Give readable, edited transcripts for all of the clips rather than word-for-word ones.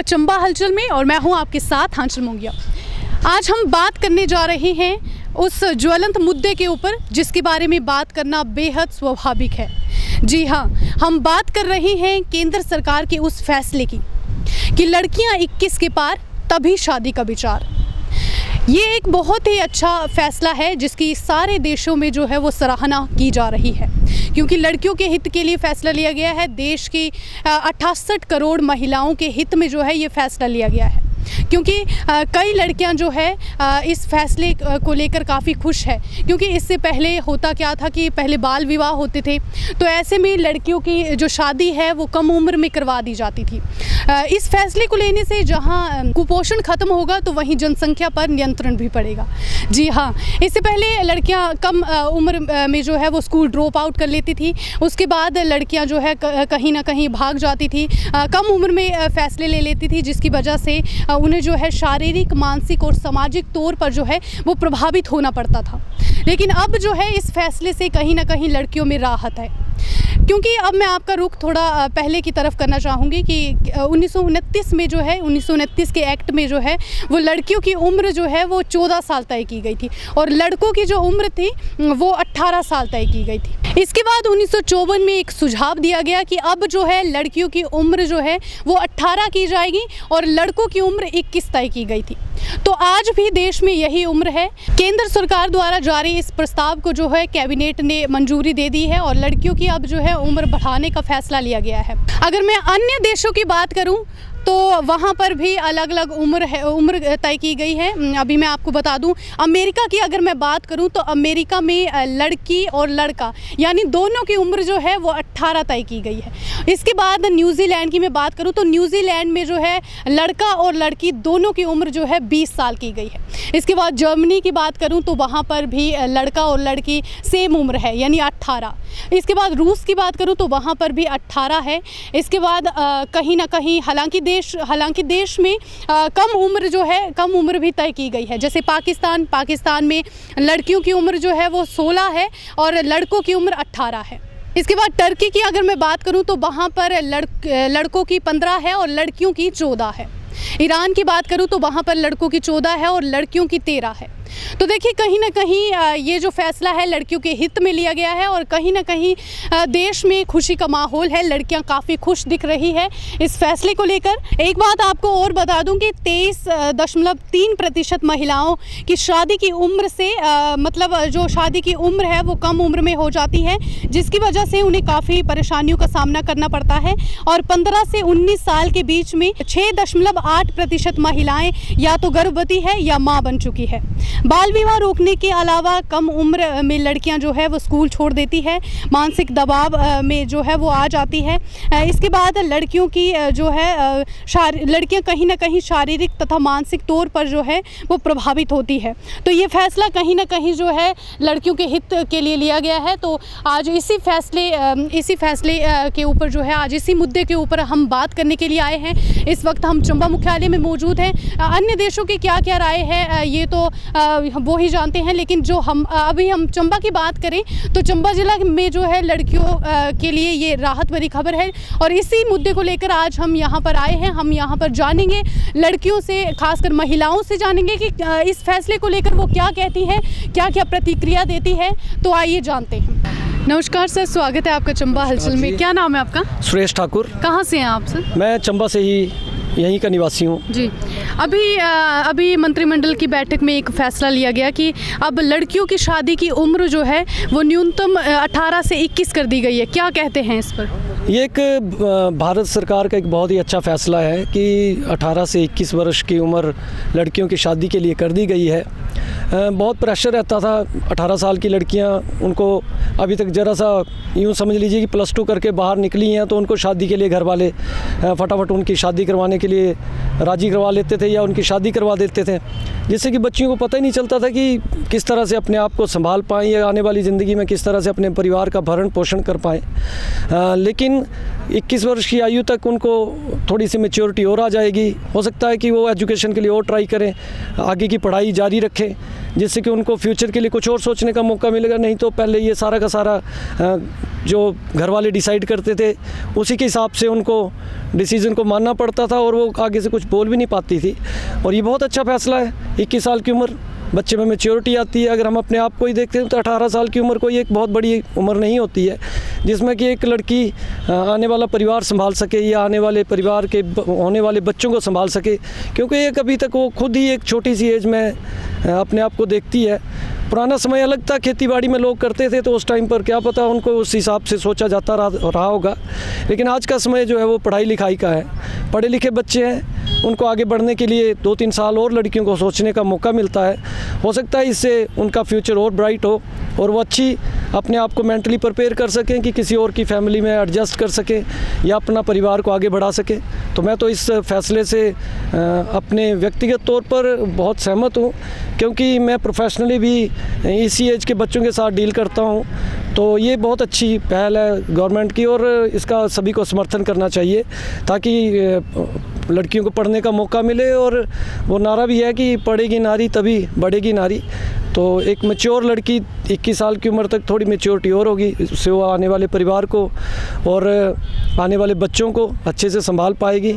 चंबा हलचल में और मैं हूं आपके साथ आंचल मोंगिया। आज हम बात करने जा रहे हैं उस ज्वलंत मुद्दे के ऊपर जिसके बारे में बात करना बेहद स्वाभाविक है। जी हाँ, हम बात कर रहे हैं केंद्र सरकार के उस फैसले की कि लड़कियां 21 के पार तभी शादी का विचार। ये एक बहुत ही अच्छा फैसला है जिसकी सारे देशों में जो है वो सराहना की जा रही है, क्योंकि लड़कियों के हित के लिए फ़ैसला लिया गया है। देश की 68 करोड़ महिलाओं के हित में जो है ये फ़ैसला लिया गया है, क्योंकि कई लड़कियां जो है इस फैसले को लेकर काफ़ी खुश है। क्योंकि इससे पहले होता क्या था कि पहले बाल विवाह होते थे, तो ऐसे में लड़कियों की जो शादी है वो कम उम्र में करवा दी जाती थी। इस फैसले को लेने से जहां कुपोषण ख़त्म होगा तो वहीं जनसंख्या पर नियंत्रण भी पड़ेगा। जी हाँ, इससे पहले लड़कियां कम उम्र में जो है वो स्कूल ड्रॉप आउट कर लेती थी। उसके बाद लड़कियां जो है कहीं ना कहीं भाग जाती थी, कम उम्र में फ़ैसले ले लेती थी, जिसकी वजह से उन्हें जो है शारीरिक, मानसिक और सामाजिक तौर पर जो है वो प्रभावित होना पड़ता था। लेकिन अब जो है इस फैसले से कहीं ना कहीं लड़कियों में राहत है, क्योंकि अब मैं आपका रुख थोड़ा पहले की तरफ करना चाहूँगी कि 1929 में जो है 1929 के एक्ट में जो है वो लड़कियों की उम्र जो है वो 14 साल तय की गई थी और लड़कों की जो उम्र थी वो 18 साल तय की गई थी। इसके बाद 1954 में एक सुझाव दिया गया कि अब जो है लड़कियों की उम्र जो है वो 18 की जाएगी और लड़कों की उम्र 21 तय की गई थी। तो आज भी देश में यही उम्र है। केंद्र सरकार द्वारा जारी इस प्रस्ताव को जो है कैबिनेट ने मंजूरी दे दी है और लड़कियों की अब जो है उम्र बढ़ाने का फैसला लिया गया है। अगर मैं अन्य देशों की बात करूं तो वहाँ पर भी अलग अलग उम्र तय की गई है। अभी मैं आपको बता दूं, अमेरिका की अगर मैं बात करूं तो अमेरिका में लड़की और लड़का यानी दोनों की उम्र जो है वो 18 तय की गई है। इसके बाद न्यूजीलैंड की मैं बात करूं तो न्यूजीलैंड में जो है लड़का और लड़की दोनों की उम्र जो है 20 साल की गई है। इसके बाद जर्मनी की बात करूँ तो वहाँ पर भी लड़का और लड़की सेम उम्र है यानी 18। इसके बाद रूस की बात करूँ तो वहाँ पर भी 18 है। इसके बाद कहीं ना कहीं हालांकि देश में कम उम्र भी तय की गई है। जैसे पाकिस्तान में लड़कियों की उम्र जो है वो 16 है और लड़कों की उम्र 18 है। इसके बाद टर्की की अगर मैं बात करूं तो वहाँ पर लड़कों की 15 है और लड़कियों की 14 है। ईरान की बात करूं तो वहाँ पर लड़कों की 14 है और लड़कियों की 13 है। तो देखिए कहीं ना कहीं ये जो फैसला है लड़कियों के हित में लिया गया है और कहीं ना कहीं देश में खुशी का माहौल है। लड़कियां काफ़ी खुश दिख रही है इस फैसले को लेकर। एक बात आपको और बता दूं कि 23.3% महिलाओं की शादी की उम्र से मतलब जो शादी की उम्र है वो कम उम्र में हो जाती है, जिसकी वजह से उन्हें काफ़ी परेशानियों का सामना करना पड़ता है। और 15 से 19 साल के बीच में 6.8% महिलाएँ या तो गर्भवती है या माँ बन चुकी है। बाल विवाह रोकने के अलावा कम उम्र में लड़कियां जो है वो स्कूल छोड़ देती है, मानसिक दबाव में जो है वो आ जाती है। इसके बाद लड़कियों की जो है लड़कियां कहीं ना कहीं शारीरिक तथा मानसिक तौर पर जो है वो प्रभावित होती है। तो ये फैसला कहीं ना कहीं जो है लड़कियों के हित के लिए लिया गया है। तो आज इसी फैसले के ऊपर जो है आज इसी मुद्दे के ऊपर हम बात करने के लिए आए हैं। इस वक्त हम चंबा मुख्यालय में मौजूद हैं। अन्य देशों की क्या क्या राय है ये तो वो ही जानते हैं, लेकिन जो हम चंबा की बात करें तो चंबा ज़िला में जो है लड़कियों के लिए ये राहत भरी खबर है और इसी मुद्दे को लेकर आज हम यहाँ पर आए हैं। हम यहाँ पर जानेंगे लड़कियों से, खासकर महिलाओं से जानेंगे कि इस फैसले को लेकर वो क्या कहती हैं, क्या क्या प्रतिक्रिया देती है। तो आइए जानते हैं। नमस्कार सर, स्वागत है आपका चंबा हलचल में। क्या नाम है आपका? सुरेश ठाकुर। कहाँ से हैं आप सर? मैं चंबा से ही यहीं का निवासी हूँ जी। अभी मंत्रिमंडल की बैठक में एक फैसला लिया गया कि अब लड़कियों की शादी की उम्र जो है वो न्यूनतम 18 से 21 कर दी गई है। क्या कहते हैं इस पर? ये एक भारत सरकार का एक बहुत ही अच्छा फैसला है कि 18 से 21 वर्ष की उम्र लड़कियों की शादी के लिए कर दी गई है। बहुत प्रेशर रहता था 18 साल की लड़कियां, उनको अभी तक ज़रा सा यूँ समझ लीजिए कि +2 करके बाहर निकली हैं तो उनको शादी के लिए घर वाले फटाफट उनकी शादी करवाने के लिए राज़ी करवा लेते थे या उनकी शादी करवा देते थे, जिससे कि बच्चियों को पता ही नहीं चलता था कि किस तरह से अपने आप को संभाल पाएँ या आने वाली ज़िंदगी में किस तरह से अपने परिवार का भरण पोषण कर पाएँ। लेकिन लेकिन 21 वर्ष की आयु तक उनको थोड़ी सी मैच्योरिटी और आ जाएगी। हो सकता है कि वो एजुकेशन के लिए और ट्राई करें, आगे की पढ़ाई जारी रखें, जिससे कि उनको फ्यूचर के लिए कुछ और सोचने का मौका मिलेगा। नहीं तो पहले ये सारा का सारा जो घर वाले डिसाइड करते थे उसी के हिसाब से उनको डिसीज़न को मानना पड़ता था और वो आगे से कुछ बोल भी नहीं पाती थी। और ये बहुत अच्छा फ़ैसला है। 21 साल की उम्र, बच्चे में मैच्योरिटी आती है। अगर हम अपने आप को ही देखते हैं तो 18 साल की उम्र कोई एक बहुत बड़ी उम्र नहीं होती है, जिसमें कि एक लड़की आने वाला परिवार संभाल सके या आने वाले परिवार के होने वाले बच्चों को संभाल सके। क्योंकि एक अभी तक वो खुद ही एक छोटी सी एज में अपने आप को देखती है। पुराना समय अलग था, खेतीबाड़ी में लोग करते थे तो उस टाइम पर क्या पता उनको उस हिसाब से सोचा जाता रहा होगा। लेकिन आज का समय जो है वो पढ़ाई लिखाई का है। पढ़े लिखे बच्चे हैं, उनको आगे बढ़ने के लिए 2-3 साल और लड़कियों को सोचने का मौका मिलता है। हो सकता है इससे उनका फ्यूचर और ब्राइट हो और वो अच्छी अपने आप को मेंटली प्रिपेयर कर सकें कि किसी और की फैमिली में एडजस्ट कर सकें या अपना परिवार को आगे बढ़ा सकें। तो मैं तो इस फैसले से अपने व्यक्तिगत तौर पर बहुत सहमत हूँ, क्योंकि मैं प्रोफेशनली भी इसी एज के बच्चों के साथ डील करता हूँ। तो ये बहुत अच्छी पहल है गवर्नमेंट की और इसका सभी को समर्थन करना चाहिए, ताकि लड़कियों को पढ़ने का मौका मिले। और वो नारा भी है कि पढ़ेगी नारी तभी बढ़ेगी नारी। तो एक मैच्योर लड़की 21 साल की उम्र तक थोड़ी मैच्योरिटी और होगी, उससे वो आने वाले परिवार को और आने वाले बच्चों को अच्छे से संभाल पाएगी।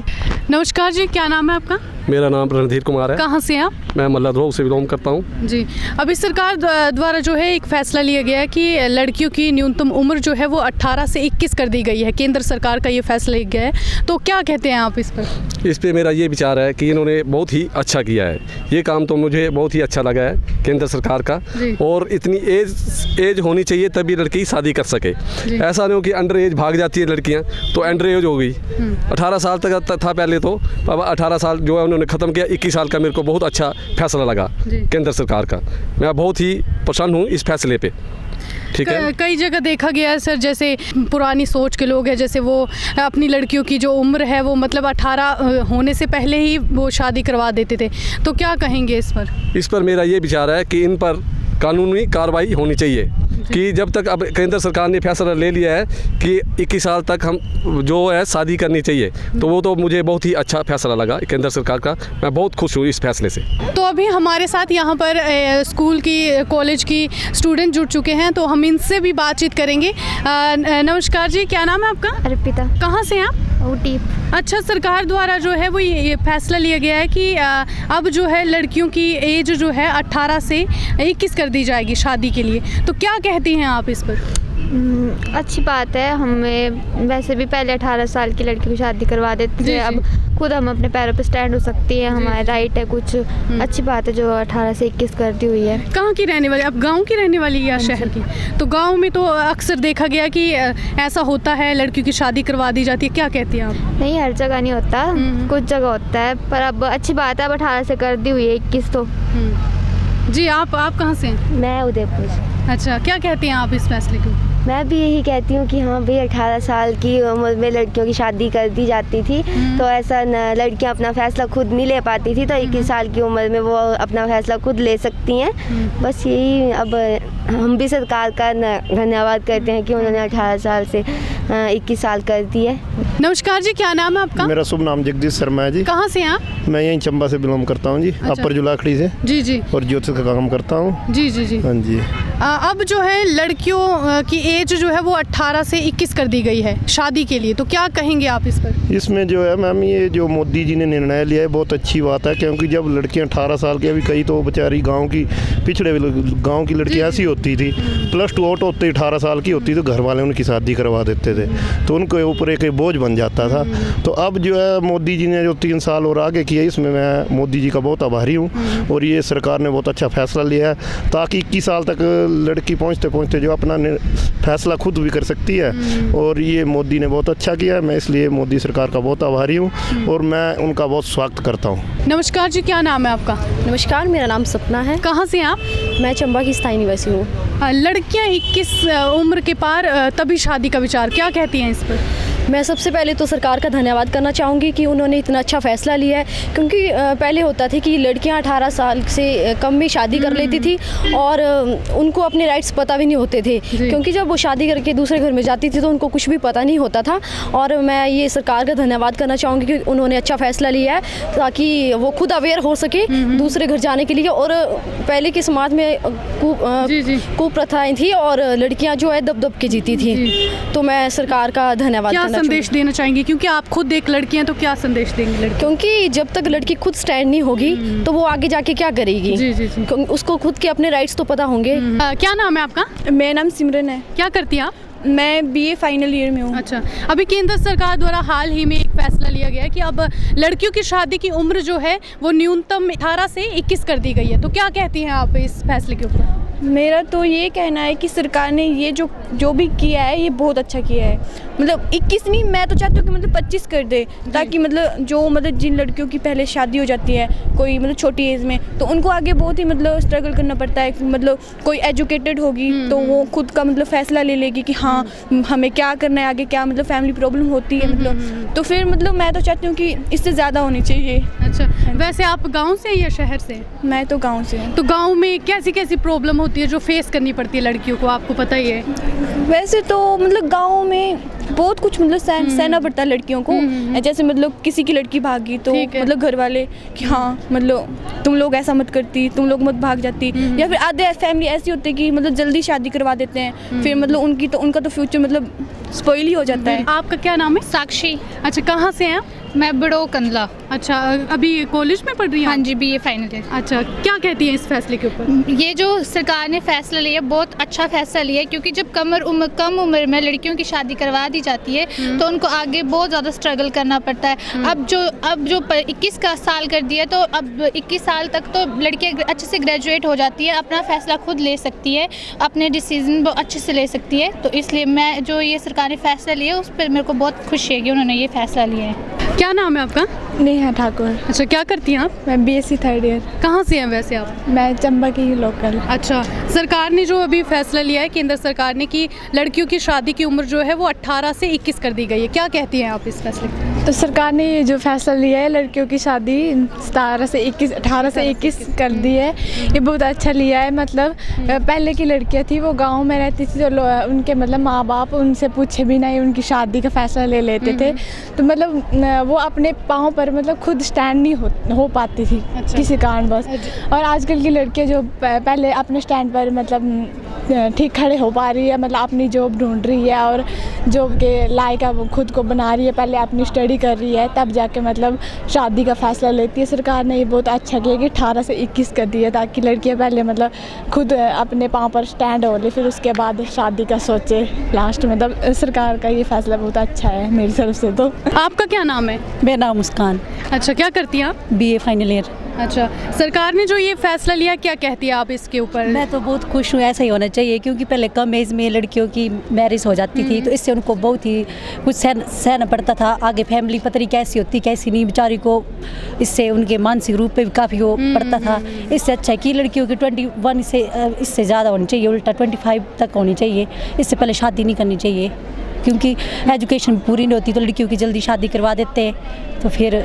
नमस्कार जी, क्या नाम है आपका? मेरा नाम रणधीर कुमार है। कहाँ से आप? मैं मल्लाद्रोह से बिलोंग करता हूँ। जी, अभी सरकार द्वारा जो है एक फ़ैसला लिया गया है कि लड़कियों की न्यूनतम उम्र जो है वो 18 से 21 कर दी गई है। केंद्र सरकार का ये फैसला लिया गया है, तो क्या कहते हैं आप इस पर? इस पे मेरा ये विचार है कि इन्होंने बहुत ही अच्छा किया है। ये काम तो मुझे बहुत ही अच्छा लगा है केंद्र सरकार का। और इतनी एज होनी चाहिए तभी लड़की शादी कर सके। ऐसा नहीं हो कि अंडर एज भाग जाती है लड़कियाँ, तो अंडर एज हो गई। 18 साल तक था पहले, तो अब 18 साल जो है उन्होंने ख़त्म किया। 21 साल का मेरे को बहुत अच्छा फैसला लगा केंद्र सरकार का। मैं बहुत ही प्रसन्न हूँ इस फैसले पे। ठीक है, कई जगह देखा गया है सर, जैसे पुरानी सोच के लोग हैं, जैसे वो अपनी लड़कियों की जो उम्र है वो मतलब 18 होने से पहले ही वो शादी करवा देते थे। तो क्या कहेंगे इस पर? इस पर मेरा ये विचार है कि इन पर कानूनी कार्रवाई होनी चाहिए कि जब तक अब केंद्र सरकार ने फैसला ले लिया है कि 21 साल तक हम जो है शादी करनी चाहिए, तो वो तो मुझे बहुत ही अच्छा फैसला लगा केंद्र सरकार का। मैं बहुत खुश हूँ इस फैसले से। तो अभी हमारे साथ यहाँ पर स्कूल की कॉलेज की स्टूडेंट जुड़ चुके हैं, तो हम इनसे भी बातचीत करेंगे। नमस्कार जी, क्या नाम है आपका? अर्पिता। कहाँ से हैं आप? ऊटी। अच्छा, सरकार द्वारा जो है वो ये फैसला लिया गया है कि अब जो है लड़कियों की एज जो है 18 से 21 कर दी जाएगी शादी के लिए। तो क्या कहती हैं आप इस पर? अच्छी बात है। हमें वैसे भी पहले 18 साल की लड़की को शादी करवा देते थे, अब खुद हम अपने पैरों पे स्टैंड हो सकती है, हमारा राइट है कुछ। अच्छी बात है जो 18 से 21 कर दी हुई है। कहाँ की रहने वाली? अब गांव की रहने वाली या शहर की? तो गांव में तो अक्सर देखा गया कि ऐसा होता है, लड़कियों की शादी करवा दी जाती है। क्या कहती हैं आप? नहीं, हर जगह नहीं होता, कुछ जगह होता है, पर अब अच्छी बात है अब 18 से कर दी हुई है 21 तो। जी, आप कहाँ से हैं? मैं उदयपुर। अच्छा, क्या कहती हैं आप इस फैसले को? मैं भी यही कहती हूँ कि हाँ भाई 18 साल की उम्र में लड़कियों की शादी कर दी जाती थी, तो ऐसा लड़कियाँ अपना फैसला खुद नहीं ले पाती थी, तो 21 साल की उम्र में वो अपना फैसला खुद ले सकती हैं। बस यही, अब हम भी सरकार का धन्यवाद करते हैं कि उन्होंने 18 साल से 21 साल कर दी है। नमस्कार जी, क्या नाम है आपका? मेरा शुभ नाम जगदीश शर्मा है जी। कहाँ से हैं आप? मैं यहीं चंबा से बिलोंग करता हूँ जी। अच्छा। अपर जुलाखड़ी से। जी। और ज्योतिष का काम करता हूँ। जी। हाँ जी। अब जो है लड़कियों की एज जो है वो 18 से 21 कर दी गई है शादी के लिए, तो क्या कहेंगे आप इस पर? इसमें जो है मैम, ये जो मोदी जी ने निर्णय लिया है बहुत अच्छी बात है, क्योंकि जब लड़कियां 18 साल की, अभी कई तो बेचारी गांव की पिछड़े गांव की लड़कियां ऐसी होती थी, +2 आउट होते 18 साल की होती तो घर वाले उनकी शादी करवा देते थे, तो उनके ऊपर एक बोझ बन जाता था। तो अब जो है मोदी जी ने जो 3 साल और आगे किया, इसमें मैं मोदी जी का बहुत आभारी हूँ। और ये सरकार ने बहुत अच्छा फैसला लिया है ताकि 21 साल तक लड़की पहुँचते पहुँचते जो अपना फैसला खुद भी कर सकती है। और ये मोदी ने बहुत अच्छा किया है, मैं इसलिए मोदी सरकार का बहुत आभारी हूँ और मैं उनका बहुत स्वागत करता हूँ। नमस्कार जी, क्या नाम है आपका? नमस्कार, मेरा नाम सपना है। कहाँ से हैं आप? मैं चंबा की स्थायी निवासी हूँ। लड़कियाँ 21 उम्र के पार तभी शादी का विचार, क्या कहती हैं इस पर? मैं सबसे पहले तो सरकार का धन्यवाद करना चाहूँगी कि उन्होंने इतना अच्छा फ़ैसला लिया है, क्योंकि पहले होता था कि लड़कियां 18 साल से कम में शादी कर लेती थी और उनको अपने राइट्स पता भी नहीं होते थे, क्योंकि जब वो शादी करके दूसरे घर में जाती थी तो उनको कुछ भी पता नहीं होता था। और मैं ये सरकार का धन्यवाद करना चाहूँगी कि उन्होंने अच्छा फ़ैसला लिया है ताकि वो खुद अवेयर हो सके दूसरे घर जाने के लिए। और पहले के समाज में कुप्रथाएँ थी और लड़कियाँ जो है दब दब के जीती थी। तो मैं सरकार का धन्यवाद क्या संदेश देना चाहेंगे, क्योंकि आप खुद एक लड़की हैं, तो क्या संदेश देंगे लड़की? क्योंकि जब तक लड़की खुद स्टैंड नहीं होगी तो वो आगे जाके क्या करेगी? उसको खुद के अपने राइट्स तो पता होंगे। क्या नाम है आपका? मेरा नाम सिमरन है। क्या करती हैं आप? मैं बीए फाइनल ईयर में हूँ। अच्छा, अभी केंद्र सरकार द्वारा हाल ही में एक फैसला लिया गया है कि अब लड़कियों की शादी की उम्र जो है वो न्यूनतम 18 से 21 कर दी गई है, तो क्या कहती हैं आप इस फैसले के ऊपर? मेरा तो ये कहना है कि सरकार ने ये जो भी किया है ये बहुत अच्छा किया है। मतलब 21 नहीं, मैं तो चाहती हूँ कि मतलब 25 कर दे, ताकि मतलब जिन लड़कियों की पहले शादी हो जाती है कोई मतलब छोटी एज में, तो उनको आगे बहुत ही मतलब स्ट्रगल करना पड़ता है। मतलब कोई एजुकेटेड होगी तो वो खुद का मतलब फैसला ले लेगी कि हाँ हमें क्या करना है आगे, क्या मतलब फैमिली प्रॉब्लम होती है मतलब, तो फिर मतलब मैं तो चाहती हूँ कि इससे ज़्यादा होनी चाहिए। अच्छा, वैसे आप गाँव से या शहर से? मैं तो गाँव से हूँ। तो गाँव में कैसी कैसी प्रॉब्लम होती है जो फेस करनी पड़ती है लड़कियों को, आपको पता ही है? वैसे तो मतलब गाँव में बहुत कुछ मतलब सहना पड़ता है लड़कियों को। जैसे मतलब किसी की लड़की भागी तो मतलब घर वाले कि हाँ मतलब तुम लोग ऐसा मत करती, तुम लोग मत भाग जाती, या फिर आधे फैमिली ऐसी होती है कि मतलब जल्दी शादी करवा देते हैं, फिर मतलब उनका तो फ्यूचर मतलब स्पॉइल ही हो जाता है। आपका क्या नाम है? साक्षी। अच्छा, कहाँ से हैं आप? मैं बड़ो कंदला। अच्छा, अभी कॉलेज में पढ़ रही हैं? हाँ जी, बीए फाइनल ईयर। अच्छा, क्या कहती हैं इस फैसले के ऊपर? ये जो सरकार ने फैसला लिया बहुत अच्छा फैसला लिया है, क्योंकि जब कम उम्र में लड़कियों की शादी करवा दी जाती है तो उनको आगे बहुत ज़्यादा स्ट्रगल करना पड़ता है। अब जो 21 का साल कर दिया तो अब 21 साल तक तो लड़कियाँ अच्छे से ग्रेजुएट हो जाती है, अपना फैसला खुद ले सकती है, अपने डिसीजन बहुत अच्छे से ले सकती है। तो इसलिए मैं जो ये सरकार ने फैसला लिया उस पर मेरे को बहुत खुशी है कि उन्होंने ये फैसला लिया है। क्या नाम है आपका? नेहा ठाकुर। अच्छा, क्या करती हैं आप? मैं बीएससी थर्ड ईयर। कहाँ से हैं वैसे आप? मैं चंबा की ही लोकल। अच्छा, सरकार ने जो अभी फैसला लिया है केंद्र सरकार ने कि लड़कियों की शादी की उम्र जो है वो 18 से 21 कर दी गई है, क्या कहती हैं आप इस फैसले पर? तो सरकार ने ये जो फैसला लिया है लड़कियों की शादी 18 से 21 कर दी है, ये बहुत अच्छा लिया है। मतलब पहले की लड़कियां थी वो गांव में रहती थी तो उनके मतलब माँ बाप उनसे पूछे भी नहीं उनकी शादी का फैसला ले लेते थे, तो मतलब वो अपने पाँव पर मतलब खुद स्टैंड नहीं हो पाती थी किसी कारणवश। और आजकल की लड़कियां जो पहले अपने स्टैंड पर मतलब ठीक खड़े हो पा रही है, मतलब अपनी जॉब ढूंढ रही है और जॉब के लायक वो खुद को बना रही है, पहले अपनी स्टडी कर रही है, तब जाके मतलब शादी का फैसला लेती है। सरकार ने ये बहुत अच्छा किया कि 18 से 21 कर दिया, ताकि लड़कियां पहले मतलब खुद अपने पाँव पर स्टैंड हो ले, फिर उसके बाद शादी का सोचे लास्ट में। मतलब सरकार का ये फैसला बहुत अच्छा है मेरी तरफ से। तो आपका क्या नाम है? मेरा नाम मुस्कान। अच्छा, क्या करती हैं आप? BA final year. अच्छा, सरकार ने जो ये फैसला लिया क्या कहती है आप इसके ऊपर? मैं तो बहुत खुश हूँ, ऐसा ही होना चाहिए, क्योंकि पहले कम एज में लड़कियों की मैरिज हो जाती थी तो इससे उनको बहुत ही कुछ सहना पड़ता था। आगे फैमिली पता नहीं कैसी होती कैसी नहीं, बेचारी को इससे उनके मानसिक रूप पे भी काफ़ी वो पड़ता था। इससे अच्छा है कि लड़कियों की 21 से इससे ज़्यादा होनी चाहिए, उल्टा 25 तक होनी चाहिए, इससे पहले शादी नहीं करनी चाहिए, क्योंकि एजुकेशन पूरी नहीं होती तो लड़कियों की जल्दी शादी करवा देते हैं। तो फिर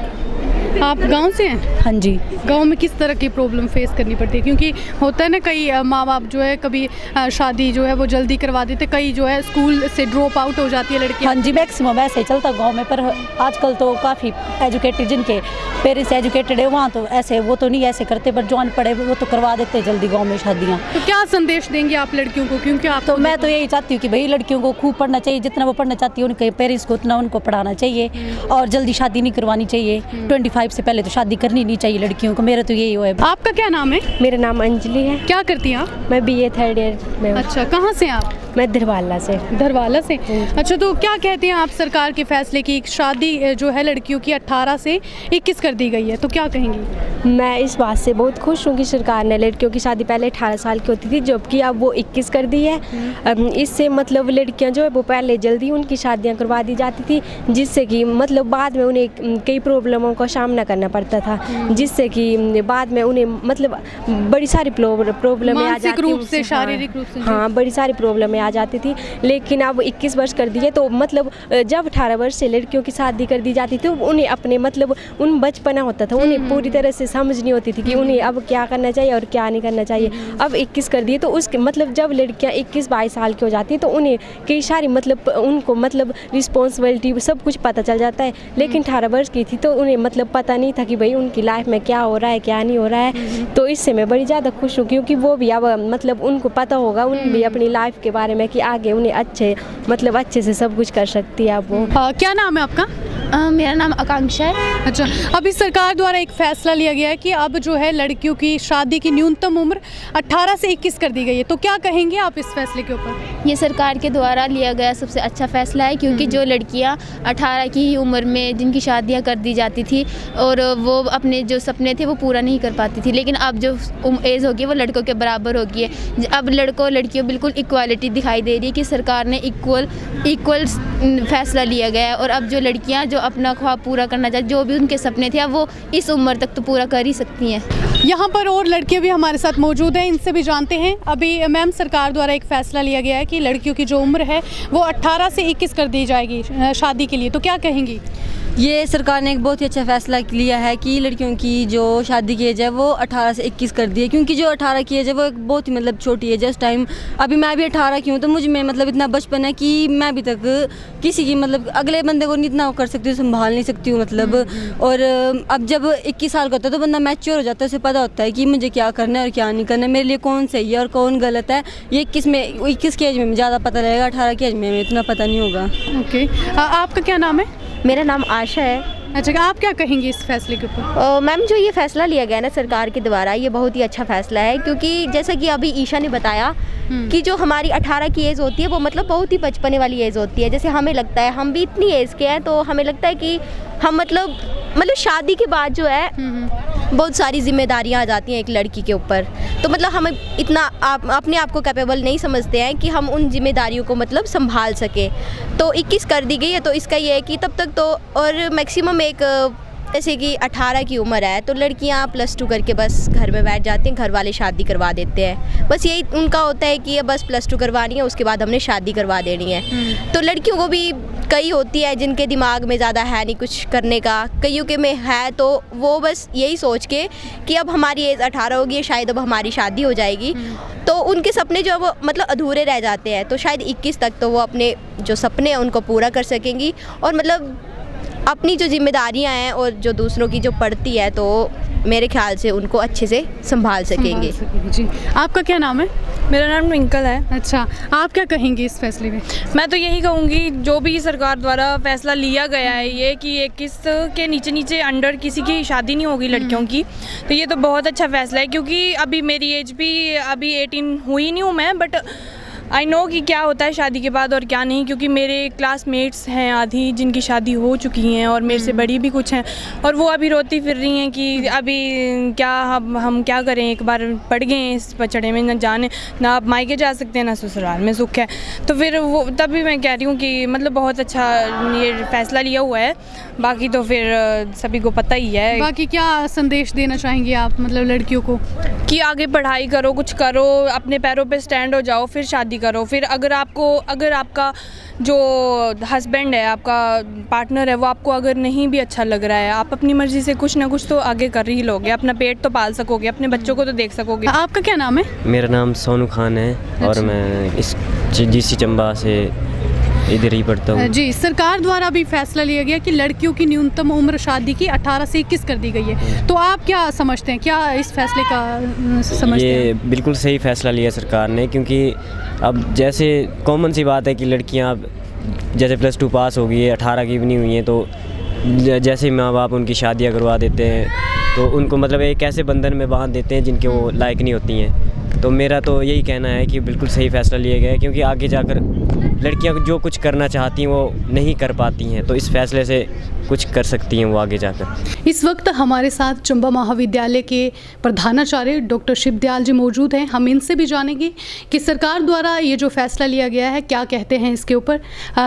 आप गांव से हैं? हाँ जी। गांव में किस तरह की प्रॉब्लम फेस करनी पड़ती है? क्योंकि होता है ना कई माँ बाप जो है कभी शादी जो है वो जल्दी करवा देते, कई जो है स्कूल से ड्रॉप आउट हो जाती है लड़कियाँ। हाँ जी, मैक्सिमम ऐसे ही चलता गांव में, पर आजकल तो काफ़ी एजुकेटेड जिनके पेरेंट्स एजुकेटेड है वहाँ तो ऐसे वो तो नहीं ऐसे करते, पर जो अनपढ़े वो तो करवा देते हैं जल्दी गाँव में शादियाँ। तो क्या संदेश देंगे आप लड़कियों को? क्योंकि आप तो मैं तो यही चाहती हूँ कि भाई लड़कियों को खूब पढ़ना चाहिए, जितना वो पढ़ना चाहती है उनके पेरेंट्स को उतना उनको पढ़ाना चाहिए और जल्दी शादी नहीं करवानी चाहिए। 25 से पहले तो शादी करनी नहीं चाहिए लड़कियों को, मेरा तो यही है। आपका क्या नाम है? मेरा नाम अंजलि है। क्या करती हैं आप? मैं बीए थर्ड ईयर में हूँ। अच्छा, कहाँ से आप? मैं धरवाला से। धरवाला से। अच्छा, तो क्या कहते हैं आप सरकार के फैसले की शादी जो है लड़कियों की 18 से 21 कर दी गई है, तो क्या कहेंगी? मैं इस बात से बहुत खुश हूँ कि सरकार ने लड़कियों की शादी पहले 18 साल की होती थी जबकि अब वो 21 कर दी है। इससे मतलब लड़कियाँ जो है वो पहले जल्दी उनकी शादियाँ करवा दी जाती थी, जिससे कि मतलब बाद में उन्हें कई प्रॉब्लमों का सामना करना पड़ता था, जिससे कि बाद में उन्हें मतलब बड़ी सारी प्रॉब्लमें आ जाती रूप से, शारीरिक रूप से। हाँ, बड़ी सारी प्रॉब्लमें आ जाती थी, लेकिन अब 21 वर्ष कर दिए। तो मतलब जब 18 वर्ष से लड़कियों की शादी कर दी जाती थी, उन्हें अपने मतलब उन बचपना होता था, उन्हें पूरी तरह से समझ नहीं होती थी कि उन्हें अब क्या करना चाहिए और क्या नहीं करना चाहिए। अब 21 कर दिए तो उसके मतलब जब लड़कियां 21-22 साल की हो जाती हैं तो उन्हें कई सारी मतलब उनको मतलब रिस्पॉन्सिबिलिटी सब कुछ पता चल जाता है। लेकिन 18 वर्ष की थी तो उन्हें मतलब पता नहीं था कि भाई उनकी लाइफ में क्या हो रहा है क्या नहीं हो रहा है। तो इससे मैं बड़ी ज़्यादा खुश हूँ क्योंकि वो भी अब मतलब उनको पता होगा उन भी अपनी लाइफ के बारे में कि आगे उन्हें अच्छे से सब कुछ कर सकती है अब वो। क्या नाम है आपका? मेरा नाम आकांक्षा है। अच्छा, अभी सरकार द्वारा एक फैसला लिया गया है कि अब जो है लड़कियों की शादी की न्यूनतम उम्र 18 से 21 कर दी गई है, तो क्या कहेंगे आप इस फैसले के ऊपर? ये सरकार के द्वारा लिया गया सबसे अच्छा फैसला है क्योंकि जो लड़कियां 18 की उम्र में जिनकी शादियां कर दी जाती थी और वो अपने जो सपने थे वो पूरा नहीं कर पाती थी, लेकिन अब जो एज होगी वो लड़कों के बराबर होगी है। अब लड़कों लड़कियों बिल्कुल इक्वालिटी दिखाई दे रही है कि सरकार ने इक्वल फैसला लिया गया है। और अब जो लड़कियाँ जो अपना ख्वाब पूरा करना चाहती, जो भी उनके सपने थे, अब वो इस उम्र तक तो पूरा कर ही सकती हैं। यहाँ पर और लड़कियाँ भी हमारे साथ मौजूद हैं, इनसे भी जानते हैं। अभी मैम, सरकार द्वारा एक फ़ैसला लिया गया है कि लड़कियों की जो उम्र है वो 18 से 21 कर दी जाएगी शादी के लिए, तो क्या कहेंगी? ये सरकार ने एक बहुत ही अच्छा फ़ैसला लिया है कि लड़कियों की जो शादी की एज है वो 18 से 21 कर दी है, क्योंकि जो 18 की एज है वो एक बहुत ही मतलब छोटी एज है इस टाइम। अभी मैं भी 18 की हूँ तो मुझ में मतलब इतना बचपन है कि मैं अभी तक किसी की मतलब अगले बंदे को नहीं इतना कर सकती हूँ, संभाल नहीं सकती हूँ मतलब। और अब जब 21 साल का होता है तो बंदा मैच्योर हो जाता है, उसे पता होता है कि मुझे क्या करना है और क्या नहीं करना है, मेरे लिए कौन सही है और कौन गलत है। ये 21 की एज में ज़्यादा पता रहेगा, 18 की एज में इतना पता नहीं होगा। ओके, आपका क्या नाम है? मेरा नाम आशा है। अच्छा, आप क्या कहेंगी इस फैसले के ऊपर? मैम, जो ये फ़ैसला लिया गया ना सरकार के द्वारा, ये बहुत ही अच्छा फ़ैसला है क्योंकि जैसा कि अभी ईशा ने बताया कि जो हमारी 18 की एज़ होती है वो मतलब बहुत ही बचपने वाली एज़ होती है। जैसे हमें लगता है हम भी इतनी एज़ के हैं तो हमें लगता है कि हम मतलब शादी के बाद जो है बहुत सारी जिम्मेदारियां आ जाती हैं एक लड़की के ऊपर, तो मतलब हम इतना अपने आप को कैपेबल नहीं समझते हैं कि हम उन जिम्मेदारियों को मतलब संभाल सके। तो 21 कर दी गई है तो इसका ये है कि तब तक तो, और मैक्सिमम एक जैसे कि 18 की उम्र है तो लड़कियां +2 करके बस घर में बैठ जाती हैं, घर वाले शादी करवा देते हैं। बस यही उनका होता है कि ये बस +2 करवानी है, उसके बाद हमने शादी करवा देनी है। तो लड़कियों को भी कई होती है जिनके दिमाग में ज़्यादा है नहीं कुछ करने का, कईयों के में है तो वो बस यही सोच के कि अब हमारी एज 18 होगी, शायद अब हमारी शादी हो जाएगी, तो उनके सपने जो वो मतलब अधूरे रह जाते हैं। तो शायद 21 तक तो वो अपने जो सपने हैं उनको पूरा कर सकेंगी और मतलब अपनी जो जिम्मेदारियां हैं और जो दूसरों की जो पड़ती है तो मेरे ख्याल से उनको अच्छे से संभाल सकेंगे। जी, आपका क्या नाम है? मेरा नाम ट्विंकल है। अच्छा, आप क्या कहेंगी इस फैसले में? मैं तो यही कहूँगी जो भी सरकार द्वारा फैसला लिया गया है ये कि 21 के नीचे अंडर किसी की शादी नहीं होगी लड़कियों की, तो ये तो बहुत अच्छा फैसला है क्योंकि अभी मेरी एज भी अभी 18 हुई नहीं हूँ मैं, बट आई नो कि क्या होता है शादी के बाद और क्या नहीं, क्योंकि मेरे क्लासमेट्स हैं आधी जिनकी शादी हो चुकी हैं और मेरे से बड़ी भी कुछ हैं और वो अभी रोती फिर रही हैं कि अभी क्या हम क्या करें, एक बार पड़ गए इस पचड़े में, न जाने ना आप मायके जा सकते हैं ना ससुराल में सुख है। तो फिर वो तभी मैं कह रही हूँ कि मतलब बहुत अच्छा ये फैसला लिया हुआ है। बाकी तो फिर सभी को पता ही है। बाकी क्या संदेश देना चाहेंगे आप मतलब लड़कियों को? कि आगे पढ़ाई करो, कुछ करो, अपने पैरों पे स्टैंड हो जाओ, फिर शादी करो। फिर अगर आपका जो हस्बैंड है, आपका पार्टनर है, वो आपको अगर नहीं भी अच्छा लग रहा है, आप अपनी मर्ज़ी से कुछ ना कुछ तो आगे कर ही लोगे, अपना पेट तो पाल सकोगे, अपने बच्चों को तो देख सकोगे। आपका क्या नाम है? मेरा नाम सोनू खान है। अच्छा। और मैं इस GC चंबा से इधर ही पढ़ता हूँ। जी, सरकार द्वारा भी फैसला लिया गया कि लड़कियों की न्यूनतम उम्र शादी की 18 से 21 कर दी गई है, तो आप क्या समझते हैं, क्या इस फैसले का समझते हैं? ये बिल्कुल सही फैसला लिया सरकार ने, क्योंकि अब जैसे कॉमन सी बात है कि लड़कियाँ जैसे +2 पास हो गई है, 18 की भी नहीं हुई हैं, तो जैसे माँ बाप उनकी शादियाँ करवा देते हैं तो उनको मतलब एक ऐसे बंधन में बांध देते हैं जिनके वो लायक नहीं होती हैं। तो मेरा तो यही कहना है कि बिल्कुल सही फैसला लिया गया है, क्योंकि आगे जाकर लड़कियां जो कुछ करना चाहती हैं वो नहीं कर पाती हैं, तो इस फैसले से कुछ कर सकती हैं वो आगे जाकर। इस वक्त हमारे साथ चंबा महाविद्यालय के प्रधानाचार्य डॉक्टर शिवदयाल जी मौजूद हैं। हम इनसे भी जानेंगे कि सरकार द्वारा ये जो फैसला लिया गया है क्या कहते हैं इसके ऊपर।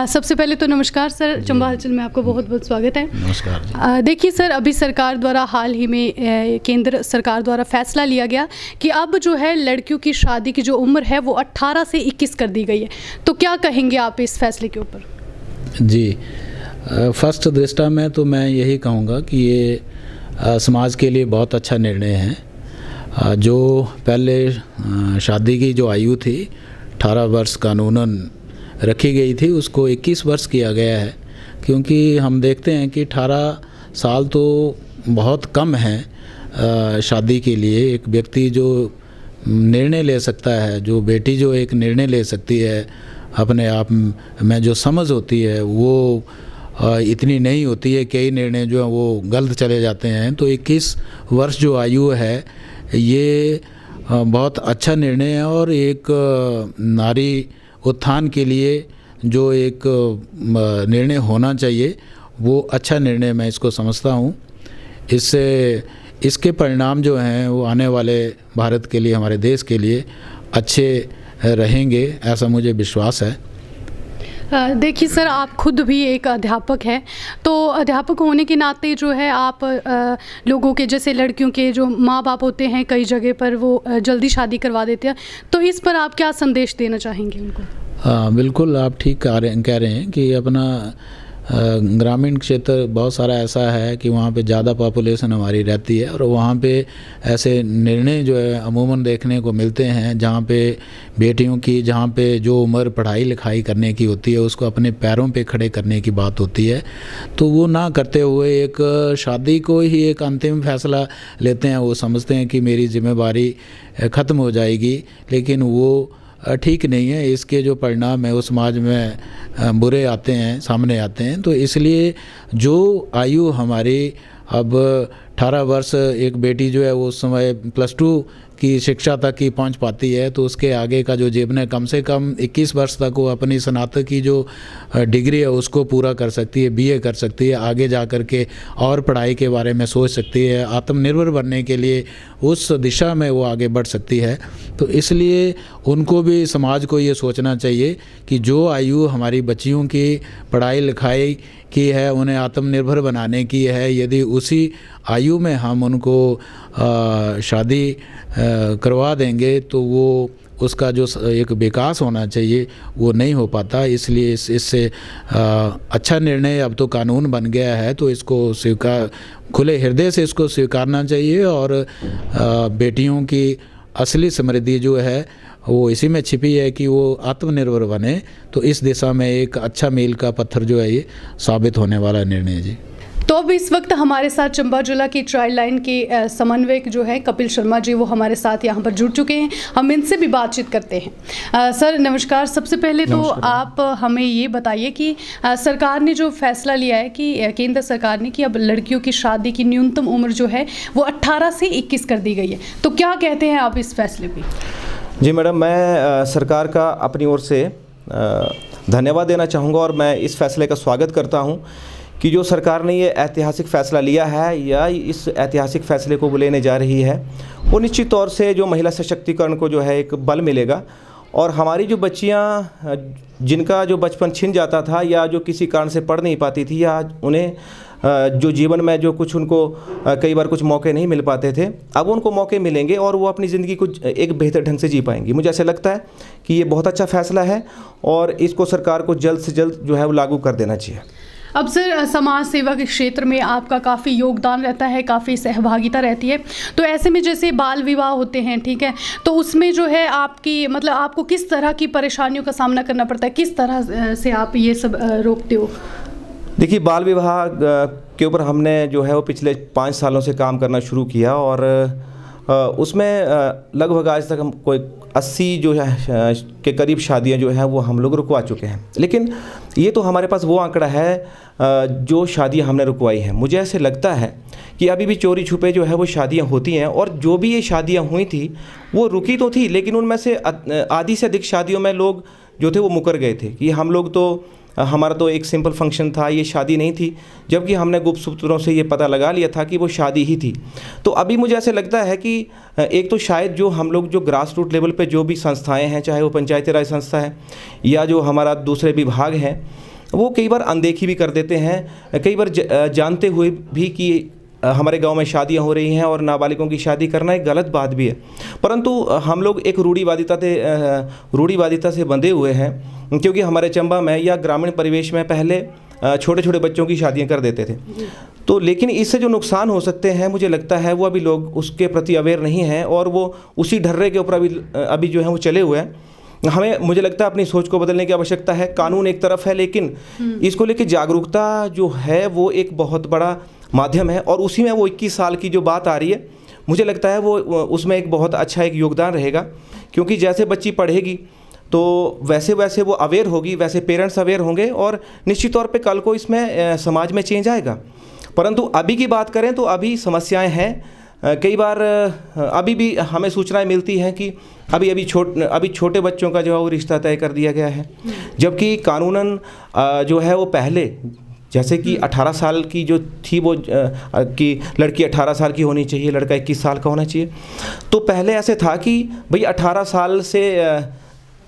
सबसे पहले तो नमस्कार सर, चंबा हलचल में आपको बहुत बहुत स्वागत है। नमस्कार। देखिए सर, अभी सरकार द्वारा हाल ही में केंद्र सरकार द्वारा फैसला लिया गया कि अब जो है लड़कियों की शादी की जो उम्र है वो 18 से 21 कर दी गई है, तो क्या कहेंगे आप इस फैसले के ऊपर? जी, फर्स्ट दृष्टा में तो मैं यही कहूँगा कि ये समाज के लिए बहुत अच्छा निर्णय है। जो पहले शादी की जो आयु थी 18 वर्ष कानूनन रखी गई थी, उसको 21 वर्ष किया गया है, क्योंकि हम देखते हैं कि 18 साल तो बहुत कम है शादी के लिए। एक व्यक्ति जो निर्णय ले सकता है, जो बेटी जो एक निर्णय ले सकती है, अपने आप में जो समझ होती है वो इतनी नहीं होती है। कई निर्णय जो है वो गलत चले जाते हैं। तो 21 वर्ष जो आयु है ये बहुत अच्छा निर्णय है, और एक नारी उत्थान के लिए जो एक निर्णय होना चाहिए वो अच्छा निर्णय मैं इसको समझता हूँ। इससे इसके परिणाम जो हैं वो आने वाले भारत के लिए, हमारे देश के लिए अच्छे रहेंगे, ऐसा मुझे विश्वास है। देखिए सर, आप खुद भी एक अध्यापक हैं, तो अध्यापक होने के नाते जो है आप लोगों के, जैसे लड़कियों के जो माँ बाप होते हैं कई जगह पर वो जल्दी शादी करवा देते हैं, तो इस पर आप क्या संदेश देना चाहेंगे उनको? हाँ बिल्कुल, आप ठीक कह रहे हैं कि अपना ग्रामीण क्षेत्र बहुत सारा ऐसा है कि वहाँ पे ज़्यादा पॉपुलेशन हमारी रहती है, और वहाँ पे ऐसे निर्णय जो है अमूमन देखने को मिलते हैं जहाँ पे बेटियों की, जहाँ पे जो उम्र पढ़ाई लिखाई करने की होती है उसको अपने पैरों पे खड़े करने की बात होती है, तो वो ना करते हुए एक शादी को ही एक अंतिम फैसला लेते हैं। वो समझते हैं कि मेरी जिम्मेदारी ख़त्म हो जाएगी, लेकिन वो ठीक नहीं है। इसके जो परिणाम है वो समाज में बुरे आते हैं, सामने आते हैं। तो इसलिए जो आयु हमारी अब 18 वर्ष, एक बेटी जो है वो उस समय +2 की शिक्षा तक ही पहुंच पाती है, तो उसके आगे का जो जीवन है कम से कम 21 वर्ष तक वो अपनी स्नातक की जो डिग्री है उसको पूरा कर सकती है, BA कर सकती है, आगे जा कर के और पढ़ाई के बारे में सोच सकती है, आत्मनिर्भर बनने के लिए उस दिशा में वो आगे बढ़ सकती है। तो इसलिए उनको भी, समाज को ये सोचना चाहिए कि जो आयु हमारी बच्चियों की पढ़ाई लिखाई की है, उन्हें आत्मनिर्भर बनाने की है, यदि उसी आयु में हम उनको शादी करवा देंगे तो वो उसका जो एक विकास होना चाहिए वो नहीं हो पाता। इसलिए इससे अच्छा निर्णय अब तो कानून बन गया है, तो इसको स्वीकार, खुले हृदय से इसको स्वीकारना चाहिए, और बेटियों की असली समृद्धि जो है वो इसी में छिपी है कि वो आत्मनिर्भर बने। तो इस दिशा में एक अच्छा मील का पत्थर जो है ये साबित होने वाला निर्णय है जी। तो अब इस वक्त हमारे साथ चंबा जिला की चाइल्ड लाइन के समन्वयक जो है कपिल शर्मा जी, वो हमारे साथ यहाँ पर जुड़ चुके हैं। हम इनसे भी बातचीत करते हैं। सर नमस्कार। सबसे पहले तो आप हमें ये बताइए कि सरकार ने जो फैसला लिया है कि केंद्र सरकार ने कि अब लड़कियों की शादी की न्यूनतम उम्र जो है वो 18 से 21 कर दी गई है, तो क्या कहते हैं आप इस फैसले पर? जी मैडम, मैं सरकार का अपनी ओर से धन्यवाद देना चाहूँगा, और मैं इस फैसले का स्वागत करता हूँ कि जो सरकार ने ये ऐतिहासिक फ़ैसला लिया है या इस ऐतिहासिक फ़ैसले को लेने जा रही है, वो निश्चित तौर से जो महिला सशक्तिकरण को जो है एक बल मिलेगा, और हमारी जो बच्चियाँ जिनका जो बचपन छिन जाता था या जो किसी कारण से पढ़ नहीं पाती थी, या उन्हें जो जीवन में जो कुछ उनको कई बार कुछ मौके नहीं मिल पाते थे, अब उनको मौके मिलेंगे और वो अपनी ज़िंदगी को एक बेहतर ढंग से जी पाएंगी। मुझे ऐसा लगता है कि ये बहुत अच्छा फ़ैसला है, और इसको सरकार को जल्द से जल्द जो है वो लागू कर देना चाहिए। अब सर, समाज सेवा के क्षेत्र में आपका काफ़ी योगदान रहता है, काफ़ी सहभागिता रहती है, तो ऐसे में जैसे बाल विवाह होते हैं, ठीक है, तो उसमें जो है आपकी, मतलब आपको किस तरह की परेशानियों का सामना करना पड़ता है, किस तरह से आप ये सब रोकते हो? देखिए, बाल विवाह के ऊपर हमने जो है वो पिछले 5 सालों से काम करना शुरू किया, और उसमें लगभग आज तक हम कोई 80 जो है के करीब शादियां जो हैं वो हम लोग रुकवा चुके हैं। लेकिन ये तो हमारे पास वो आंकड़ा है जो शादियां हमने रुकवाई हैं। मुझे ऐसे लगता है कि अभी भी चोरी छुपे जो है वो शादियां होती हैं, और जो भी ये शादियां हुई थी वो रुकी तो थी, लेकिन उनमें से आधी से अधिक शादियों में लोग जो थे वो मुकर गए थे कि हम लोग तो, हमारा तो एक सिंपल फंक्शन था, ये शादी नहीं थी, जबकि हमने गुप्त सूत्रों से ये पता लगा लिया था कि वो शादी ही थी। तो अभी मुझे ऐसे लगता है कि एक तो शायद जो हम लोग जो ग्रास रूट लेवल पे जो भी संस्थाएं हैं, चाहे वो पंचायती राज संस्था है या जो हमारा दूसरे विभाग हैं, वो कई बार अनदेखी भी कर देते हैं, कई बार जानते हुए भी कि हमारे गांव में शादियां हो रही हैं और नाबालिगों की शादी करना एक गलत बात भी है, परंतु हम लोग एक रूढ़िवादिता से बंधे हुए हैं, क्योंकि हमारे चंबा में या ग्रामीण परिवेश में पहले छोटे छोटे बच्चों की शादियां कर देते थे। तो लेकिन इससे जो नुकसान हो सकते हैं, मुझे लगता है वो अभी लोग उसके प्रति अवेयर नहीं हैं और वो उसी ढर्रे के ऊपर अभी जो है वो चले हुए हैं। हमें, मुझे लगता है, अपनी सोच को बदलने की आवश्यकता है। कानून एक तरफ है, लेकिन इसको लेकर जागरूकता जो है वो एक बहुत बड़ा माध्यम है, और उसी में वो 21 साल की जो बात आ रही है, मुझे लगता है वो उसमें एक बहुत अच्छा एक योगदान रहेगा, क्योंकि जैसे बच्ची पढ़ेगी तो वैसे वैसे वो अवेयर होगी, वैसे पेरेंट्स अवेयर होंगे और निश्चित तौर पे कल को इसमें समाज में चेंज आएगा। परंतु अभी की बात करें तो अभी समस्याएं हैं। कई बार अभी भी हमें सूचनाएं मिलती हैं कि अभी छोटे बच्चों का जो है वो रिश्ता तय कर दिया गया है, जबकि कानूनन जो है वो पहले जैसे कि 18 साल की जो थी वो कि लड़की 18 साल की होनी चाहिए, लड़का 21 साल का होना चाहिए। तो पहले ऐसे था कि भाई 18 साल से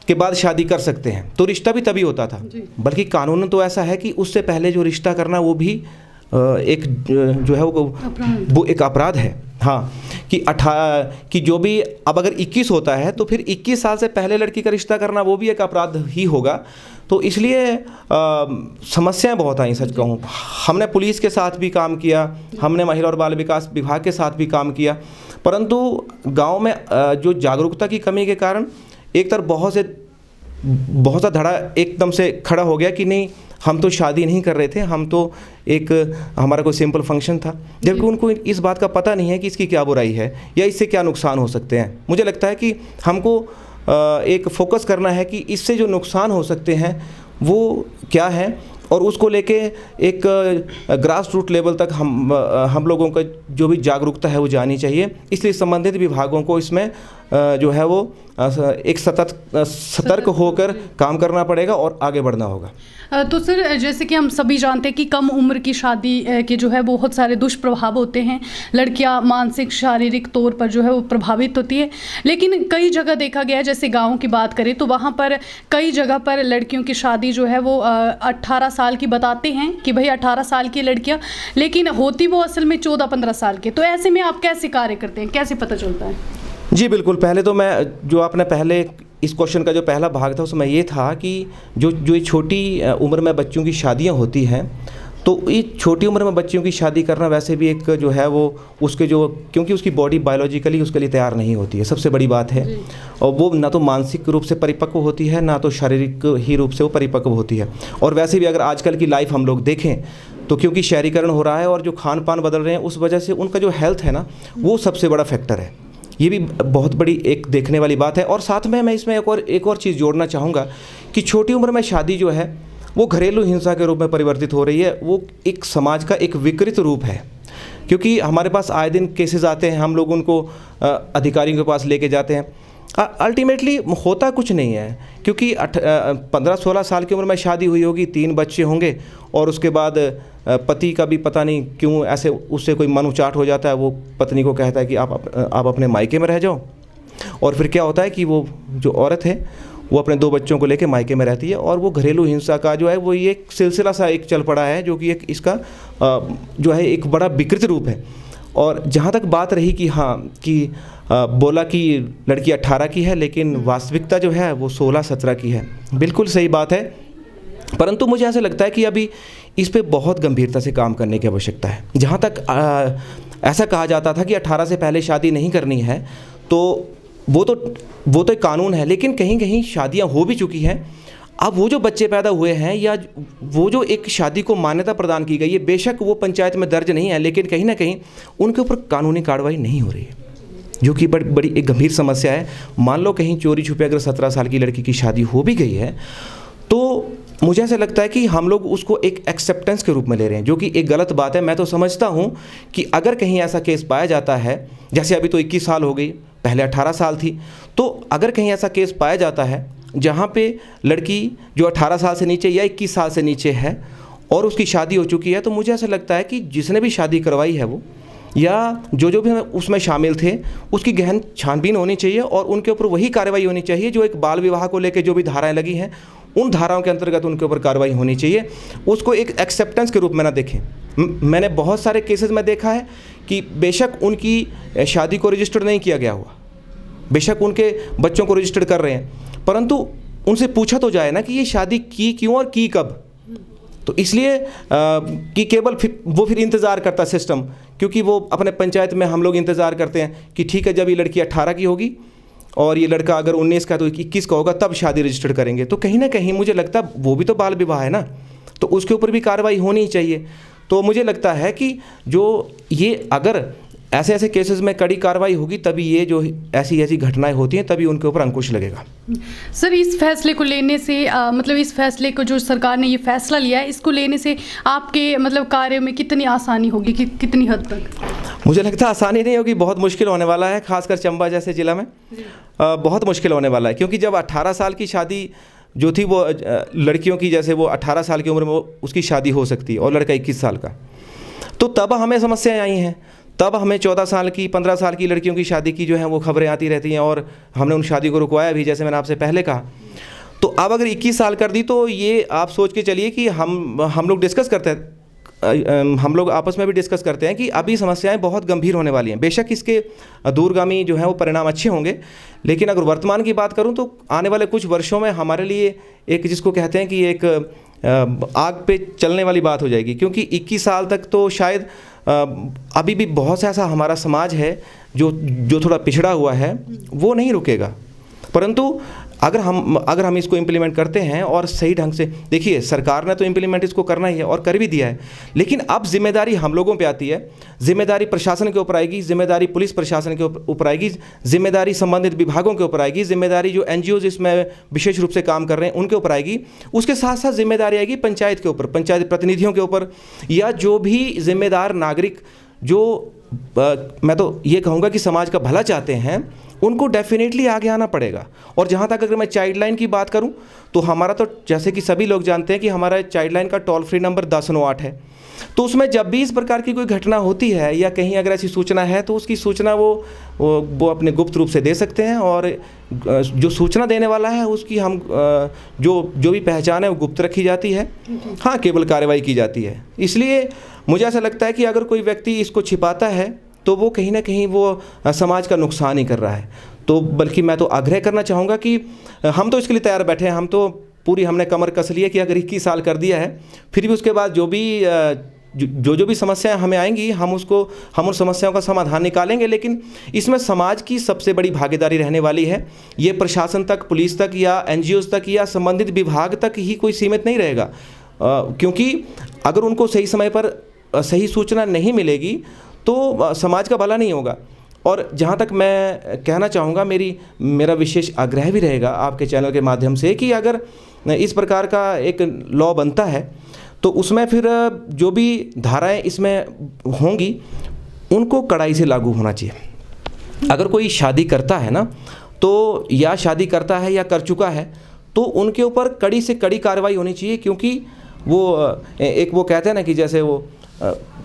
के बाद शादी कर सकते हैं, तो रिश्ता भी तभी होता था। बल्कि कानून तो ऐसा है कि उससे पहले जो रिश्ता करना वो भी एक जो है वो एक अपराध है। हाँ, कि जो भी अब अगर 21 होता है तो फिर 21 साल से पहले लड़की का रिश्ता करना वो भी एक अपराध ही होगा। तो इसलिए समस्याएं बहुत आई, सच कहूँ। हमने पुलिस के साथ भी काम किया, हमने महिला और बाल विकास विभाग के साथ भी काम किया, परंतु गांव में जो जागरूकता की कमी के कारण एक तरफ बहुत सा धड़ा एकदम से खड़ा हो गया कि नहीं, हम तो शादी नहीं कर रहे थे, हम तो हमारा कोई सिंपल फंक्शन था, जबकि उनको इस बात का पता नहीं है कि इसकी क्या बुराई है या इससे क्या नुकसान हो सकते हैं। मुझे लगता है कि हमको एक फोकस करना है कि इससे जो नुकसान हो सकते हैं वो क्या है, और उसको लेके एक ग्रास रूट लेवल तक हम लोगों का जो भी जागरूकता है वो जानी चाहिए। इसलिए संबंधित विभागों को इसमें जो है वो एक सतर्क होकर काम करना पड़ेगा और आगे बढ़ना होगा। तो सर, जैसे कि हम सभी जानते हैं कि कम उम्र की शादी के जो है बहुत सारे दुष्प्रभाव होते हैं, लड़कियां मानसिक शारीरिक तौर पर जो है वो प्रभावित होती है। लेकिन कई जगह देखा गया है, जैसे गाँव की बात करें तो वहाँ पर कई जगह पर लड़कियों की शादी जो है वो 18 साल की बताते हैं कि भाई 18 साल की लड़कियाँ, लेकिन होती वो असल में 14-15 साल के। तो ऐसे में आप कैसे कार्य करते हैं, कैसे पता चलता है? जी बिल्कुल, पहले तो मैं जो आपने पहले इस क्वेश्चन का जो पहला भाग था उसमें ये था कि जो ये छोटी उम्र में बच्चों की शादियां होती हैं, तो ये छोटी उम्र में बच्चियों की शादी करना वैसे भी एक जो है वो उसके जो, क्योंकि उसकी बॉडी बायोलॉजिकली उसके लिए तैयार नहीं होती है, सबसे बड़ी बात है। और वो ना तो मानसिक रूप से परिपक्व होती है, ना तो शारीरिक ही रूप से वो परिपक्व होती है। और वैसे भी अगर आजकल की लाइफ हम लोग देखें तो क्योंकि शहरीकरण हो रहा है और जो खान पान बदल रहे हैं, उस वजह से उनका जो हेल्थ है ना वो सबसे बड़ा फैक्टर है। ये भी बहुत बड़ी एक देखने वाली बात है। और साथ में मैं इसमें एक और चीज़ जोड़ना चाहूँगा कि छोटी उम्र में शादी जो है वो घरेलू हिंसा के रूप में परिवर्तित हो रही है। वो एक समाज का एक विकृत रूप है, क्योंकि हमारे पास आए दिन केसेस आते हैं, हम लोग उनको अधिकारियों के पास लेके जाते हैं। अल्टीमेटली होता कुछ नहीं है, क्योंकि 15-16 साल की उम्र में शादी हुई होगी, 3 बच्चे होंगे, और उसके बाद पति का भी पता नहीं क्यों ऐसे उससे कोई मनमुटाव हो जाता है। वो पत्नी को कहता है कि आप अपने मायके में रह जाओ, और फिर क्या होता है कि वो जो औरत है वो अपने 2 बच्चों को लेकर मायके में रहती है, और वो घरेलू हिंसा का जो है वो ये एक सिलसिला सा एक चल पड़ा है, जो कि एक इसका जो है एक बड़ा विकृत रूप है। और जहाँ तक बात रही कि हाँ कि बोला कि लड़की 18 की है, लेकिन वास्तविकता जो है वो 16-17 की है, बिल्कुल सही बात है। परंतु मुझे ऐसा लगता है कि अभी इस पे बहुत गंभीरता से काम करने की आवश्यकता है। जहाँ तक ऐसा कहा जाता था कि 18 से पहले शादी नहीं करनी है, तो वो तो एक कानून है, लेकिन कहीं कहीं शादियाँ हो भी चुकी हैं। अब वो जो बच्चे पैदा हुए हैं या वो जो एक शादी को मान्यता प्रदान की गई है, बेशक वो पंचायत में दर्ज नहीं है, लेकिन कहीं ना कहीं उनके ऊपर कानूनी कार्रवाई नहीं हो रही है, जो कि बड़ी एक गंभीर समस्या है। मान लो कहीं चोरी छुपे अगर 17 साल की लड़की की शादी हो भी गई है, तो मुझे ऐसा लगता है कि हम लोग उसको एक एक्सेप्टेंस के रूप में ले रहे हैं, जो कि एक गलत बात है। मैं तो समझता हूँ कि अगर कहीं ऐसा केस पाया जाता है, जैसे अभी तो 21 साल हो गई, पहले 18 साल थी, तो अगर कहीं ऐसा केस पाया जाता है जहाँ पे लड़की जो 18 साल से नीचे या 21 साल से नीचे है और उसकी शादी हो चुकी है, तो मुझे ऐसा लगता है कि जिसने भी शादी करवाई है वो या जो भी उसमें शामिल थे, उसकी गहन छानबीन होनी चाहिए और उनके ऊपर वही कार्रवाई होनी चाहिए जो एक बाल विवाह को लेकर जो भी धाराएं लगी हैं उन धाराओं के अंतर्गत उनके ऊपर कार्रवाई होनी चाहिए। उसको एक एक्सेप्टेंस के रूप में ना देखें। मैंने बहुत सारे केसेस में देखा है कि बेशक उनकी शादी को रजिस्टर नहीं किया गया हुआ, बेशक उनके बच्चों को रजिस्टर कर रहे हैं, परंतु उनसे पूछा तो जाए ना कि ये शादी की क्यों और की कब। तो इसलिए कि केवल वो फिर इंतज़ार करता सिस्टम, क्योंकि वो अपने पंचायत में हम लोग इंतज़ार करते हैं कि ठीक है जब ये लड़की 18 की होगी और ये लड़का अगर 19 का तो 21 का होगा तब शादी रजिस्टर करेंगे। तो कहीं ना कहीं मुझे लगता है वो भी तो बाल विवाह है ना, तो उसके ऊपर भी कार्रवाई होनी चाहिए। तो मुझे लगता है कि जो ये अगर ऐसे ऐसे केसेस में कड़ी कार्रवाई होगी तभी ये जो ऐसी घटनाएं होती हैं तभी उनके ऊपर अंकुश लगेगा। सर, इस फैसले को लेने से मतलब इस फैसले को जो सरकार ने ये फैसला लिया है इसको लेने से आपके मतलब कार्य में कितनी आसानी होगी, कितनी हद तक? मुझे लगता है आसानी नहीं होगी, बहुत मुश्किल होने वाला है, खासकर चंबा जैसे ज़िला में बहुत मुश्किल होने वाला है। क्योंकि जब 18 साल की शादी जो थी वो लड़कियों की, जैसे वो 18 साल की उम्र में उसकी शादी हो सकती है और लड़का 21 साल का, तो तब हमें समस्याएं आई हैं। तब हमें 14 साल की 15 साल की लड़कियों की शादी की जो है वो खबरें आती रहती हैं और हमने उन शादी को रुकवाया भी, जैसे मैंने आपसे पहले कहा। तो अब अगर 21 साल कर दी तो ये आप सोच के चलिए कि हम लोग डिस्कस करते हैं, हम लोग आपस में भी डिस्कस करते हैं कि अभी समस्याएं बहुत गंभीर होने वाली हैं। बेशक इसके दूरगामी जो है वो परिणाम अच्छे होंगे, लेकिन अगर वर्तमान की बात करूं तो आने वाले कुछ वर्षों में हमारे लिए एक, जिसको कहते हैं कि एक आग पे चलने वाली बात हो जाएगी। क्योंकि 21 साल तक तो शायद अभी भी बहुत सा ऐसा हमारा समाज है जो थोड़ा पिछड़ा हुआ है, वो नहीं रुकेगा। परंतु अगर हम इसको इम्प्लीमेंट करते हैं और सही ढंग से, देखिए सरकार ने तो इम्प्लीमेंट इसको करना ही है और कर भी दिया है, लेकिन अब जिम्मेदारी हम लोगों पे आती है, जिम्मेदारी प्रशासन के ऊपर आएगी, जिम्मेदारी पुलिस प्रशासन के ऊपर आएगी, जिम्मेदारी संबंधित विभागों के ऊपर आएगी, जिम्मेदारी जो NGOs इसमें विशेष रूप से काम कर रहे हैं उनके ऊपर आएगी। उसके साथ साथ जिम्मेदारी आएगी पंचायत के ऊपर, पंचायत प्रतिनिधियों के ऊपर, या जो भी जिम्मेदार नागरिक जो मैं तो ये कहूँगा कि समाज का भला चाहते हैं, उनको डेफिनेटली आगे आना पड़ेगा। और जहाँ तक अगर मैं चाइल्ड लाइन की बात करूँ तो हमारा तो जैसे कि सभी लोग जानते हैं कि हमारा चाइल्ड लाइन का टोल फ्री नंबर 1098 है। तो उसमें जब भी इस प्रकार की कोई घटना होती है या कहीं अगर ऐसी सूचना है तो उसकी सूचना वो अपने गुप्त रूप से दे सकते हैं, और जो सूचना देने वाला है उसकी हम जो भी पहचान है वो गुप्त रखी जाती है। हाँ, केवल कार्रवाई की जाती है। इसलिए मुझे ऐसा लगता है कि अगर कोई व्यक्ति इसको छिपाता है तो वो कहीं ना कहीं वो समाज का नुकसान ही कर रहा है। तो बल्कि मैं तो आग्रह करना चाहूँगा कि हम तो इसके लिए तैयार बैठे हैं, हम तो हमने कमर कस ली है कि अगर 21 साल कर दिया है, फिर भी उसके बाद जो भी समस्याएं हमें आएंगी हम उन समस्याओं का समाधान निकालेंगे। लेकिन इसमें समाज की सबसे बड़ी भागीदारी रहने वाली है। ये प्रशासन तक, पुलिस तक या NGOs तक या संबंधित विभाग तक ही कोई सीमित नहीं रहेगा, क्योंकि अगर उनको सही समय पर सही सूचना नहीं मिलेगी तो समाज का भला नहीं होगा। और जहाँ तक मैं कहना चाहूँगा, मेरा विशेष आग्रह भी रहेगा आपके चैनल के माध्यम से कि अगर इस प्रकार का एक लॉ बनता है तो उसमें फिर जो भी धाराएं इसमें होंगी उनको कड़ाई से लागू होना चाहिए। अगर कोई शादी करता है ना, तो या शादी करता है या कर चुका है तो उनके ऊपर कड़ी से कड़ी कार्रवाई होनी चाहिए। क्योंकि वो कहते हैं ना कि जैसे वो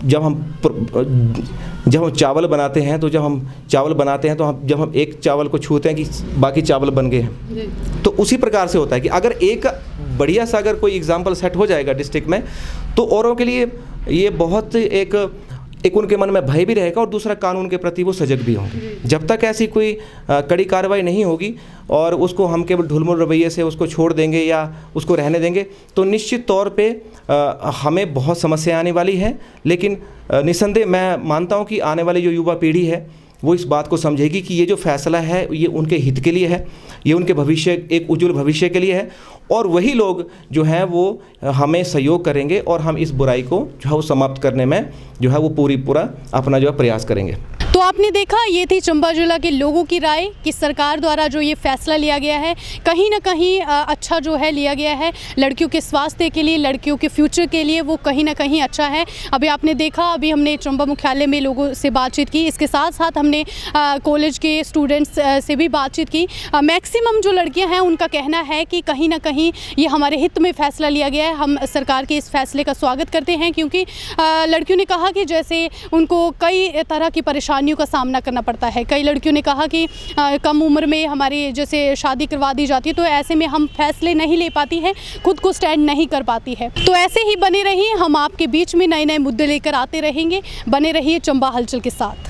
जब हम चावल बनाते हैं तो जब हम एक चावल को छूते हैं कि बाकी चावल बन गए हैं, तो उसी प्रकार से होता है कि अगर एक बढ़िया सा अगर कोई एग्जाम्पल सेट हो जाएगा डिस्ट्रिक्ट में तो औरों के लिए ये बहुत एक उनके मन में भय भी रहेगा और दूसरा कानून के प्रति वो सजग भी होंगे। जब तक ऐसी कोई कड़ी कार्रवाई नहीं होगी और उसको हम केवल ढुलमुल रवैये से उसको छोड़ देंगे या उसको रहने देंगे तो निश्चित तौर पे हमें बहुत समस्याएं आने वाली हैं। लेकिन निसंदेह मैं मानता हूं कि आने वाली जो युवा पीढ़ी है वो इस बात को समझेगी कि ये जो फैसला है ये उनके हित के लिए है, ये उनके भविष्य, एक उज्जवल भविष्य के लिए है, और वही लोग जो हैं वो हमें सहयोग करेंगे और हम इस बुराई को जो है वो समाप्त करने में जो है वो पूरा अपना जो है प्रयास करेंगे। तो आपने देखा, ये थी चंबा जिला के लोगों की राय कि सरकार द्वारा जो ये फैसला लिया गया है कहीं ना कहीं अच्छा जो है लिया गया है लड़कियों के स्वास्थ्य के लिए, लड़कियों के फ्यूचर के लिए, वो कहीं ना कहीं अच्छा है। अभी आपने देखा, अभी हमने चंबा मुख्यालय में लोगों से बातचीत की, इसके साथ साथ हमने कॉलेज के स्टूडेंट्स से भी बातचीत की। मैक्सिमम जो लड़कियाँ हैं उनका कहना है कि कहीं ना कहीं ये हमारे हित में फ़ैसला लिया गया है। हम सरकार के इस फैसले का स्वागत करते हैं क्योंकि लड़कियों ने कहा कि जैसे उनको कई तरह की परेशानियों परेशानियों का सामना करना पड़ता है। कई लड़कियों ने कहा कि कम उम्र में हमारी जैसे शादी करवा दी जाती है तो ऐसे में हम फैसले नहीं ले पाती हैं, खुद को स्टैंड नहीं कर पाती है। तो ऐसे ही बने रहिए, हम आपके बीच में नए नए मुद्दे लेकर आते रहेंगे। बने रहिए चंबा हलचल के साथ।